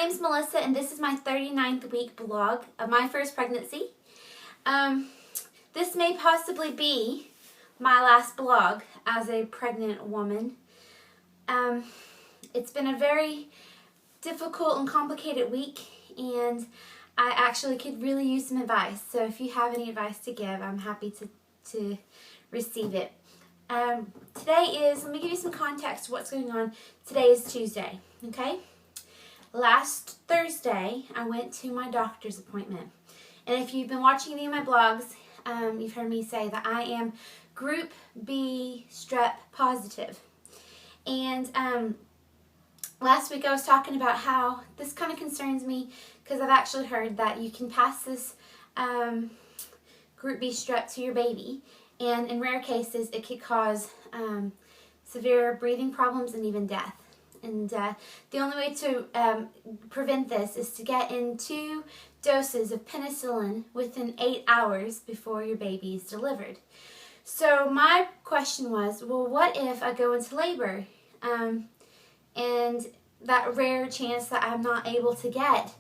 name's Melissa, and this is my 39th week blog of my first pregnancy. This may possibly be my last blog as a pregnant woman. It's been a very difficult and complicated week, and I actually could really use some advice. So if you have any advice to give, I'm happy to receive it. Let me give you some context of what's going on. Today is Tuesday, okay? Last Thursday, I went to my doctor's appointment. And if you've been watching any of my blogs, you've heard me say that I am Group B strep positive. And last week I was talking about how this kind of concerns me because I've actually heard that you can pass this Group B strep to your baby. And in rare cases, it could cause severe breathing problems and even death. And the only way to prevent this is to get in 2 doses of penicillin within 8 hours before your baby is delivered. So my question was, well, what if I go into labor and that rare chance that I'm not able to get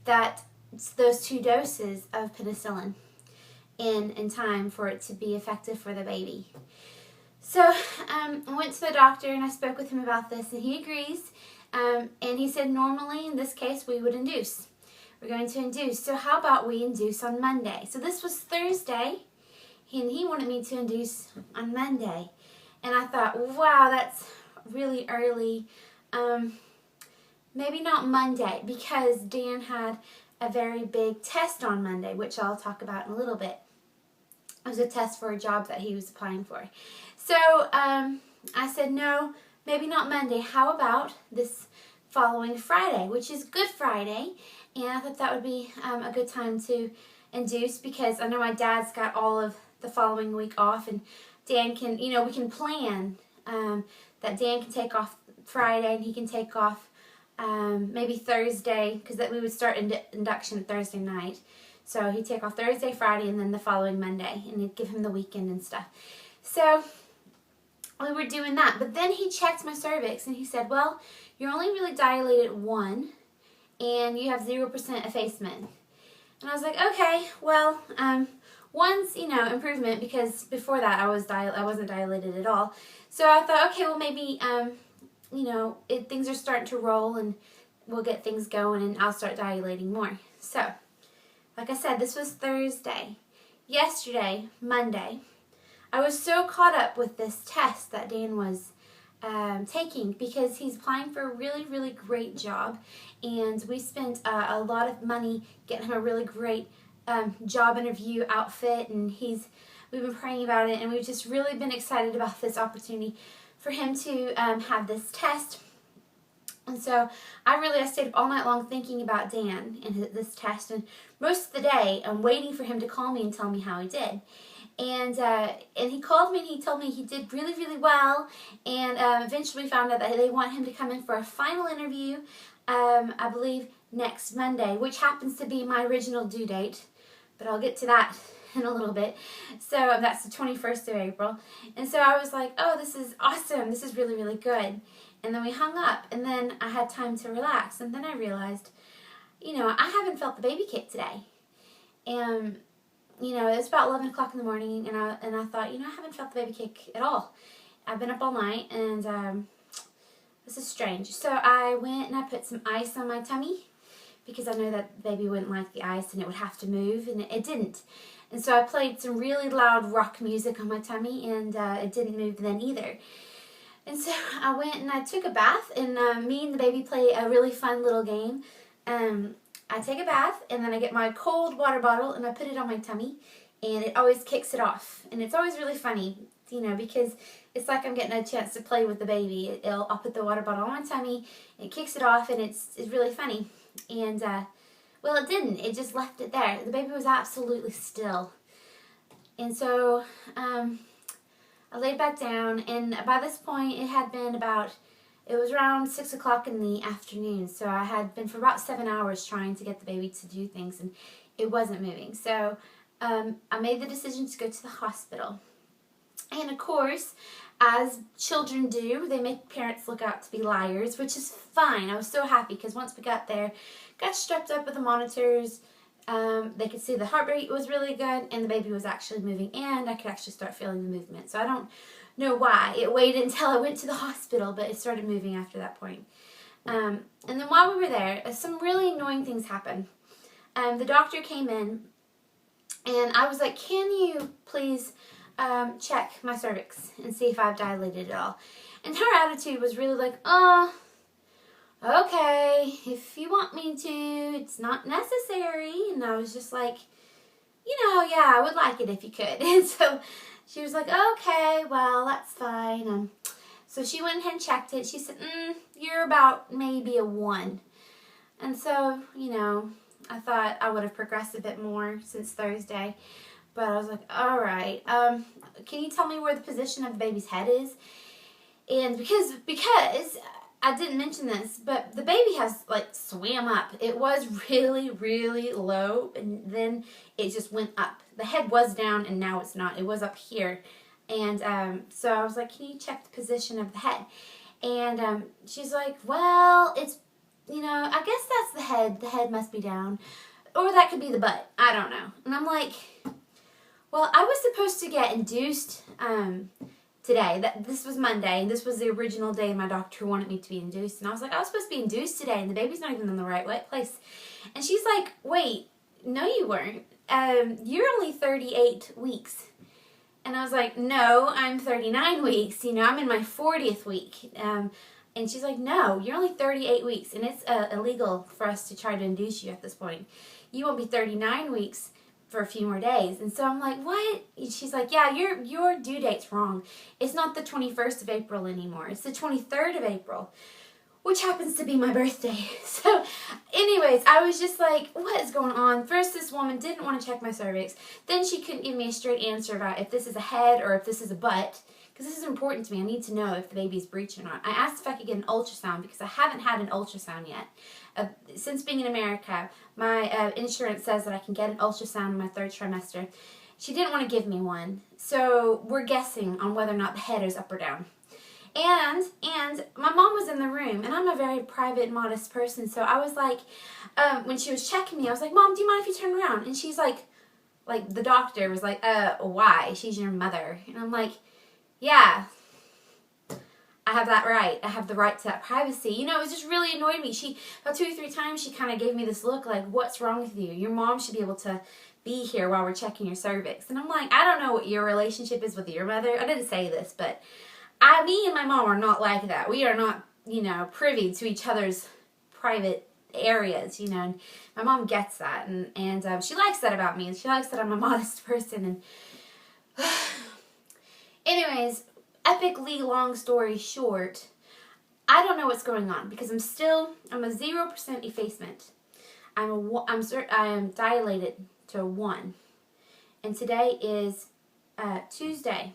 those 2 doses of penicillin in time for it to be effective for the baby? So I went to the doctor and I spoke with him about this, and he agrees. And he said normally in this case we would induce. We're going to induce. So how about we induce on Monday? So this was Thursday, and he wanted me to induce on Monday. And I thought, wow, that's really early. Maybe not Monday, because Dan had a very big test on Monday, which I'll talk about in a little bit. It was a test for a job that he was applying for. So I said, no, maybe not Monday. How about this following Friday, which is Good Friday? And I thought that would be a good time to induce, because I know my dad's got all of the following week off, and Dan can, we can plan that Dan can take off Friday and he can take off maybe Thursday, because we would start induction Thursday night. So he'd take off Thursday, Friday, and then the following Monday, and it'd give him the weekend and stuff. So we were doing that. But then he checked my cervix, and he said, well, you're only really dilated 1, and you have 0% effacement. And I was like, okay, well, 1's, improvement, because before that I wasn't dilated at all. So I thought, okay, well, maybe, things are starting to roll, and we'll get things going, and I'll start dilating more. So, like I said, this was Thursday. Yesterday, Monday, I was so caught up with this test that Dan was taking, because he's applying for a really, really great job, and we spent a lot of money getting him a really great job interview outfit, and we've been praying about it, and we've just really been excited about this opportunity for him to have this test. And so I stayed up all night long thinking about Dan and this test, and most of the day I'm waiting for him to call me and tell me how he did. And he called me and he told me he did really, really well, and eventually we found out that they want him to come in for a final interview, I believe next Monday, which happens to be my original due date, but I'll get to that in a little bit. So that's the 21st of April. And so I was like, oh, this is awesome. This is really, really good. And then we hung up, and then I had time to relax, and then I realized, I haven't felt the baby kick today. And, it's about 11 o'clock in the morning, and I thought, I haven't felt the baby kick at all. I've been up all night, and this is strange. So I went and I put some ice on my tummy, because I know that the baby wouldn't like the ice, and it would have to move, and it didn't. And so I played some really loud rock music on my tummy, and it didn't move then either. And so I went and I took a bath, and me and the baby play a really fun little game. I take a bath, and then I get my cold water bottle, and I put it on my tummy, and it always kicks it off. And it's always really funny, because it's like I'm getting a chance to play with the baby. I'll put the water bottle on my tummy, it kicks it off, and it's really funny. And, well, it didn't. It just left it there. The baby was absolutely still. And so I laid back down, and by this point it was around 6 o'clock in the afternoon. So I had been for about 7 hours trying to get the baby to do things, and it wasn't moving. So I made the decision to go to the hospital. And of course, as children do, they make parents look out to be liars, which is fine. I was so happy because once we got there, got strapped up with the monitors, they could see the heart rate was really good and the baby was actually moving and I could actually start feeling the movement. So I don't know why. It waited until I went to the hospital, but it started moving after that point. And then while we were there, some really annoying things happened. The doctor came in and I was like, can you please check my cervix and see if I've dilated at all? And her attitude was really like, okay, if you want me to, it's not necessary. And I was just like, yeah, I would like it if you could. And so she was like, okay, well, that's fine. So she went ahead and checked it. She said, you're about maybe a 1. And so, I thought I would have progressed a bit more since Thursday. But I was like, all right, can you tell me where the position of the baby's head is? And because I didn't mention this, but the baby has swam up. It was really, really low, and then it just went up. The head was down, and now it's not. It was up here. And so I was like, can you check the position of the head? And she's like, well, it's, I guess that's the head. The head must be down. Or that could be the butt. I don't know. And I'm like, well, I was supposed to get induced today. This was Monday, and this was the original day my doctor wanted me to be induced. And I was like, I was supposed to be induced today, and the baby's not even in the right place. And she's like, wait, no you weren't. You're only 38 weeks. And I was like, no, I'm 39 weeks. I'm in my 40th week. And she's like, no, you're only 38 weeks, and it's illegal for us to try to induce you at this point. You won't be 39 weeks for a few more days. And so I'm like, what? And she's like, yeah, your due date's wrong. It's not the 21st of April anymore. It's the 23rd of April, which happens to be my birthday. So anyways, I was just like, what is going on? First, this woman didn't want to check my cervix. Then she couldn't give me a straight answer about if this is a head or if this is a butt, because this is important to me. I need to know if the baby's breech or not. I asked if I could get an ultrasound because I haven't had an ultrasound yet. Since being in America, my insurance says that I can get an ultrasound in my 3rd trimester. She didn't want to give me one, so we're guessing on whether or not the head is up or down. And my mom was in the room, and I'm a very private, modest person, so I was like, when she was checking me, I was like, Mom, do you mind if you turn around? And she's like the doctor was like, why? She's your mother. And I'm like, yeah, I have that right. I have the right to that privacy. It was just really annoyed me. About 2 or 3 times, she kind of gave me this look like, what's wrong with you? Your mom should be able to be here while we're checking your cervix. And I'm like, I don't know what your relationship is with your mother. I didn't say this, but me and my mom are not like that. We are not, privy to each other's private areas, and my mom gets that. And she likes that about me, and she likes that I'm a modest person. And anyways, epically long story short, I don't know what's going on because I'm a 0% effacement. I am dilated to a 1. And today is Tuesday.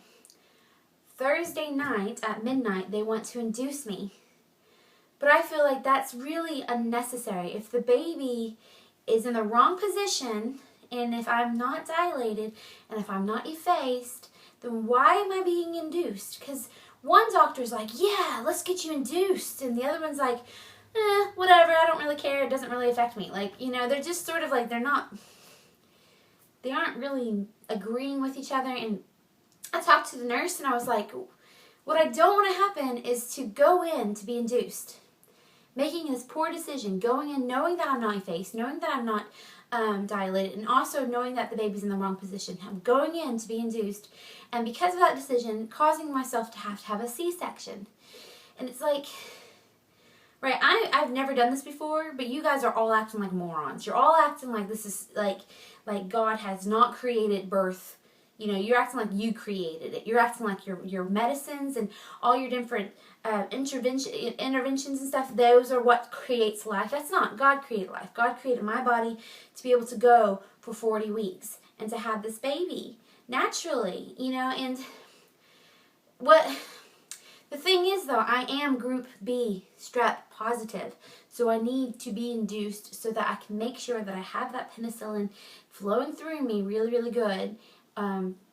Thursday night at midnight, they want to induce me. But I feel like that's really unnecessary. If the baby is in the wrong position, and if I'm not dilated, and if I'm not effaced, then why am I being induced? Because one doctor's like, yeah, let's get you induced. And the other one's like, whatever, I don't really care. It doesn't really affect me. They're just sort of like, they aren't really agreeing with each other. And I talked to the nurse and I was like, what I don't want to happen is to go in to be induced. Making this poor decision, going in knowing that I'm not effaced, knowing that I'm not dilated, and also knowing that the baby's in the wrong position. I'm going in to be induced, and because of that decision, causing myself to have a C-section. And it's like, right, I've never done this before, but you guys are all acting like morons. You're all acting like this is like God has not created birth. You're acting like you created it. You're acting like your medicines and all your different interventions and stuff, those are what creates life. That's not. God created life. God created my body to be able to go for 40 weeks and to have this baby naturally, and the thing is though, I am group B strep positive, so I need to be induced so that I can make sure that I have that penicillin flowing through me really, really good.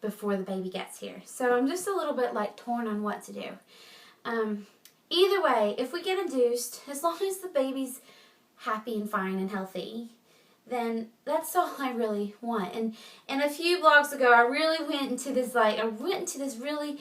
before the baby gets here. So I'm just a little bit like torn on what to do. Either way, if we get induced, as long as the baby's happy and fine and healthy, then that's all I really want. And a few blogs ago, I really went into this really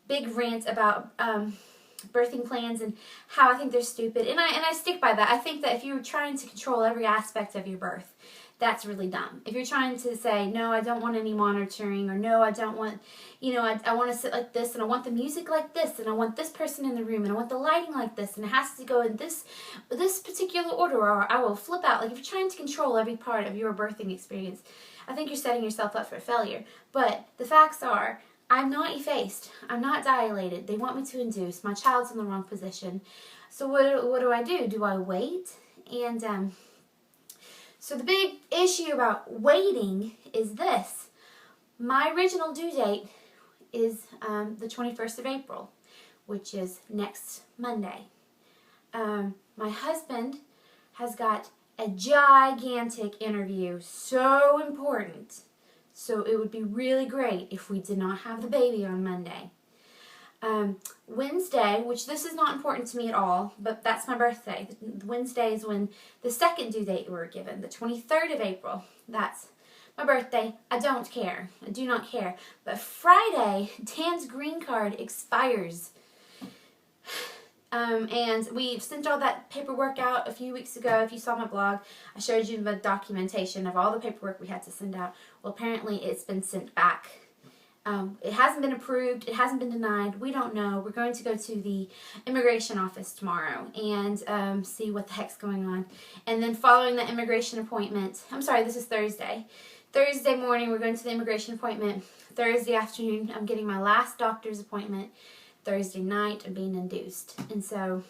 big rant about birthing plans and how I think they're stupid. And I stick by that. I think that if you're trying to control every aspect of your birth, that's really dumb. If you're trying to say, no, I don't want any monitoring, or no, I don't want, I want to sit like this, and I want the music like this, and I want this person in the room, and I want the lighting like this, and it has to go in this particular order, or I will flip out. Like, if you're trying to control every part of your birthing experience, I think you're setting yourself up for failure. But the facts are, I'm not effaced. I'm not dilated. They want me to induce. My child's in the wrong position. So what do I do? Do I wait? And so the big issue about waiting is this. My original due date is the 21st of April, which is next Monday. My husband has got a gigantic interview, so important. So it would be really great if we did not have the baby on Monday. Wednesday, which this is not important to me at all, but that's my birthday. Wednesday is when the second due date we were given, the 23rd of April. That's my birthday. I don't care. I do not care. But Friday, Dan's green card expires. And we sent all that paperwork out a few weeks ago. If you saw my blog, I showed you the documentation of all the paperwork we had to send out. Well, apparently it's been sent back. It hasn't been approved. It hasn't been denied. We don't know. We're going to go to the immigration office tomorrow and see what the heck's going on. And then following the immigration appointment, I'm sorry, this is Thursday. Thursday morning, we're going to the immigration appointment. Thursday afternoon, I'm getting my last doctor's appointment. Thursday night, I'm being induced. And so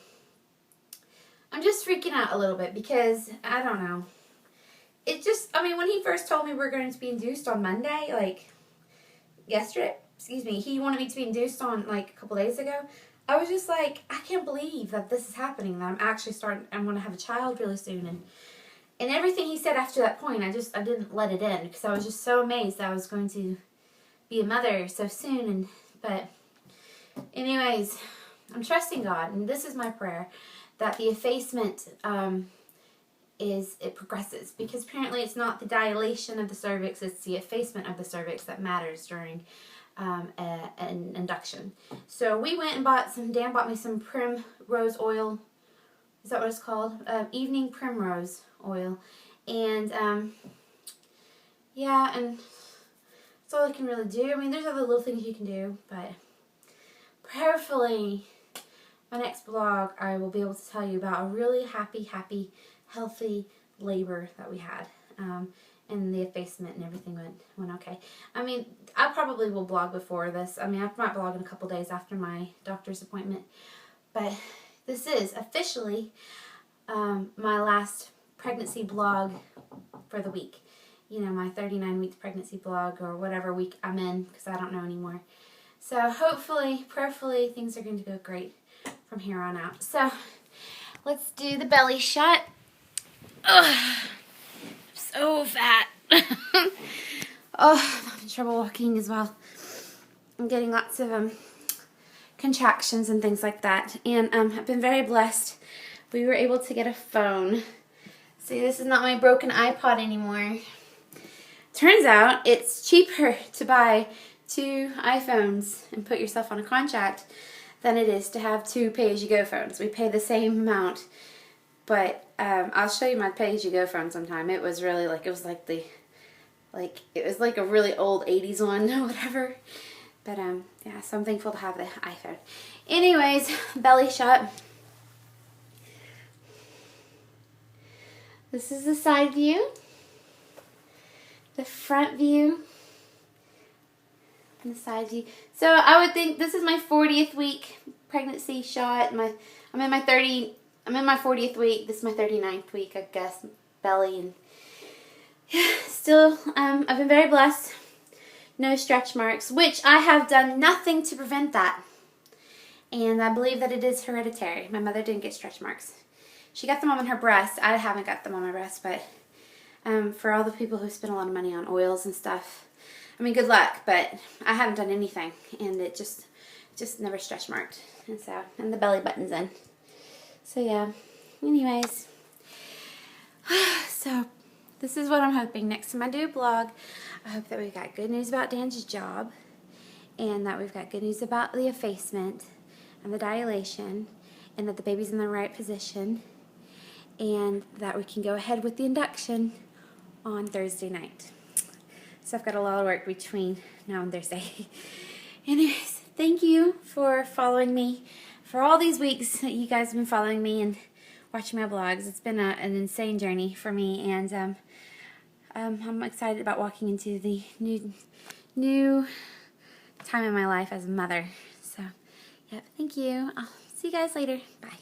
I'm just freaking out a little bit because, I don't know. It just, when he first told me we're going to be induced on Monday, he wanted me to be induced on a couple days ago. I was just like, I can't believe that this is happening, that I'm actually I'm going to have a child really soon. And everything he said after that point, I didn't let it in because I was just so amazed that I was going to be a mother so soon. But anyways, I'm trusting God, and this is my prayer, that the effacement it progresses, because apparently it's not the dilation of the cervix, it's the effacement of the cervix that matters during an induction. So we went and Dan bought me some primrose oil. Is that what it's called? Evening primrose oil. And yeah, and that's all I can really do. There's other little things you can do, but prayerfully, my next blog, I will be able to tell you about a really happy, healthy labor that we had, and the effacement and everything went okay. I probably will blog before this. I might blog in a couple days after my doctor's appointment, but this is officially my last pregnancy blog for the week. My 39 weeks pregnancy blog, or whatever week I'm in, because I don't know anymore. So hopefully, prayerfully, things are going to go great from here on out. So let's do the belly shot. Ugh, I'm so fat. I'm having trouble walking as well. I'm getting lots of contractions and things like that. And I've been very blessed. We were able to get a phone. See, this is not my broken iPod anymore. Turns out it's cheaper to buy 2 iPhones and put yourself on a contract than it is to have 2 pay-as-you-go phones. We pay the same amount, but I'll show you my pay-as-you-go phone sometime. It was really it was like a really old 80s one or whatever. But yeah, so I'm thankful to have the iPhone. Anyways, belly shot. This is the side view, the front view, and the side view. So I would think this is my 40th week pregnancy shot. I'm in my 40th week. This is my 39th week, I guess, belly. And yeah, still, I've been very blessed. No stretch marks, which I have done nothing to prevent that. And I believe that it is hereditary. My mother didn't get stretch marks. She got them on her breast. I haven't got them on my breast, but for all the people who spend a lot of money on oils and stuff, I mean, good luck, but I haven't done anything, and it just never stretch marked, and so, and the belly button's in. So yeah, anyways, so this is what I'm hoping. Next time I do a blog, I hope that we've got good news about Dan's job, and that we've got good news about the effacement and the dilation, and that the baby's in the right position, and that we can go ahead with the induction on Thursday night. So I've got a lot of work between now and Thursday. Anyways, thank you for following me for all these weeks that you guys have been following me and watching my vlogs. It's been an insane journey for me, and I'm excited about walking into the new time in my life as a mother. So, yep, thank you. I'll see you guys later. Bye.